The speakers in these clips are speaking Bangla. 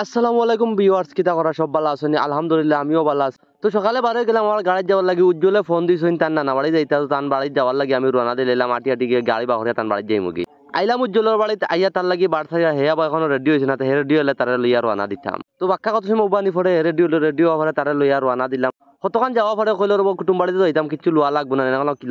আসসালামু আলাইকুম ভিউয়ার্স, কিতা করা সব ভালো আছেন? আলহামদুলিল্লাহ আমিও ভালো আছি। তো সকালে বারে গেলাম আমার গাড়ি যাওয়ার লাগি। উজ্জ্বলে ফোন দিয়েছেন তার নানা বাড়ি যাইতে, তার বাড়ি যাওয়ার লাগি আমি রওনা দিলাম। আটি গিয়ে গাড়ি বাহরে তার বাড়ি যাই মুগি আইলাম উজ্জ্বলের বাড়িতে আইয়া তার লাগি বার থাকা হেয়া বা এখনো রেডি হয়েছে না। হে রেডি হলে তারা লইয়া রওনা দিতাম। তো বাক্কা কত সময় উবানি পড়ে রেডিও হলে তারা লইয়া রওনা দিলাম। কতক্ষণ যাওয়া পরে কইল রব কুটুম বাড়িতে যাইতাম, কিছু লোয়া লাগবো না।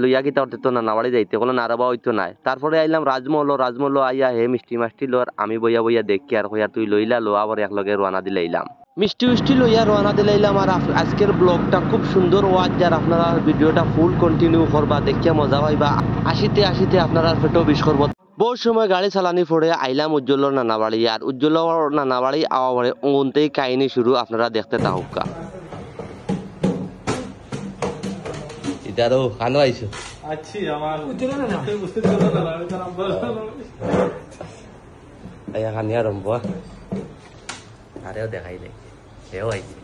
লইয়া কিতা করতে তো নানা বাড়ি যাইতে কোনো নারাবা হইতো নাই। তারপরে আইলাম রাজমহল আইয়া হে মিষ্টি মাষ্টি লোর আমি বইয়া দেখি আর হইয়া তুই লইলা লো আবার একলগে রওনা দিলাইলাম। মিষ্টি লইয়া রওনা দিলাইলাম। আর আজকের ব্লগটা খুব সুন্দর ওয়াজ, যার আপনারা ভিডিওটা ফুল কন্টিনিউ করবা, দেখিয়া মজা পাইবা। আসিতে আপনারা পেটো বিষ করবো। বহু সময় গাড়ি চালানি পড়ে আইলাম উজ্জ্বলর নানা বাড়ি। আর উজ্জ্বলর নানা বাড়ি আওয়া পরে ওনতেই কাহিনী শুরু, আপনারা দেখতে থাকুকা। ইতারও খানো আইছো আছি আমার আইয়া খানি আরম্ভ আরেও দেখাইলে সেও আইছে।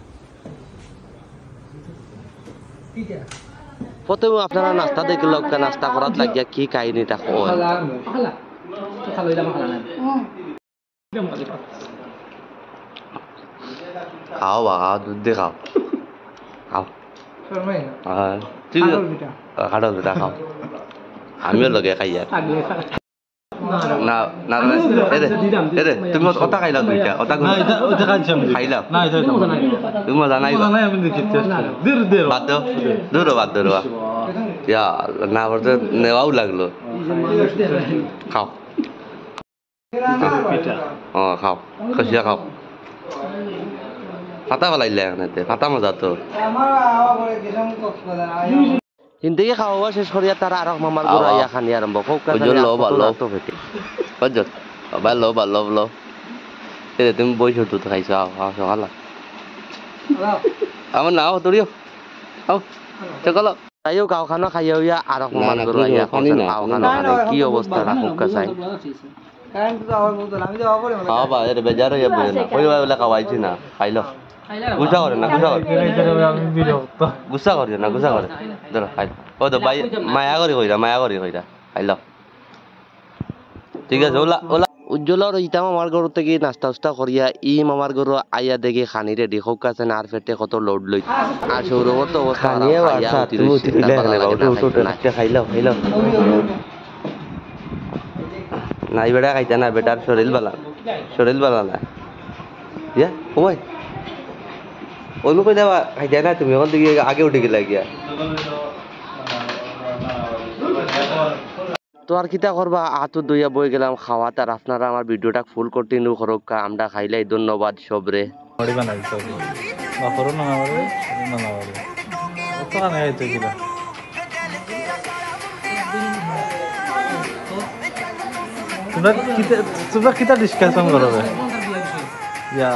প্রথমে আপনারা নাস্তা দেখল, নাস্তা করার লাগিয়া কি কাহিনীটা খাও বা দুধ দিয়ে খাও খাটো দুটা খাও, আমিও লগে খাই আর না না এরে তুমি ওটা খাইলা দুইটা ওটা খাইলা তুমি মজা নাই বাদ দাও না বলতে নেওয়াও লাগলো। খাও খাও খসিয়া খাও, ফাটা ফেলাইলে এখানে ফাটা মজা তো। হিন্দিকে খাওয়া শেষ করিয়া তারা আর মামার ঘর আইয়া খানি আরম্ভ লো তুমি বইছো তো খাইছো সকাল আমার নাও তোরিও চকল তাইও গাও খানা খাইয়া হইয়া আর মামার ঘর আইয়া গাও খানা কি অবস্থা রাখুকা চাই খাওয়া এর বেজার হইয়া বুঝে না কইবা খাওয়াইছি না খাইলো গুসা করে না গুসা করে ধরো খাই ও তো ভাই মায়া করি কইরা খাইল ঠিক আছে। উজ্জ্বলর ইতাম আমার ঘর থেকে নাস্তা উস্তা করিয়া ই মামার ঘর আইয়া দেখি খানি রেডি হোক আছে না। আর পেটে কত লোড লই আর সৌরভত অবস্থা খাইল নাই বেটা খাইতা না, বেটার শরীর বালা না ইয়া ওই ওইমু কই দেবা খাইতা না তুমি ওখান থেকে আগে উঠে গেলা গিয়া। তো আর কিতা করবা, হাতু দইয়া বই গেলাম খাওয়া। তার আপনারা আমার ভিডিওটা ফুল কন্টিনিউ করুক। আমরা খাইলাই ধন্যবাদ সবরে। তোমরা কিতা ডিসকাশন করবে ইয়া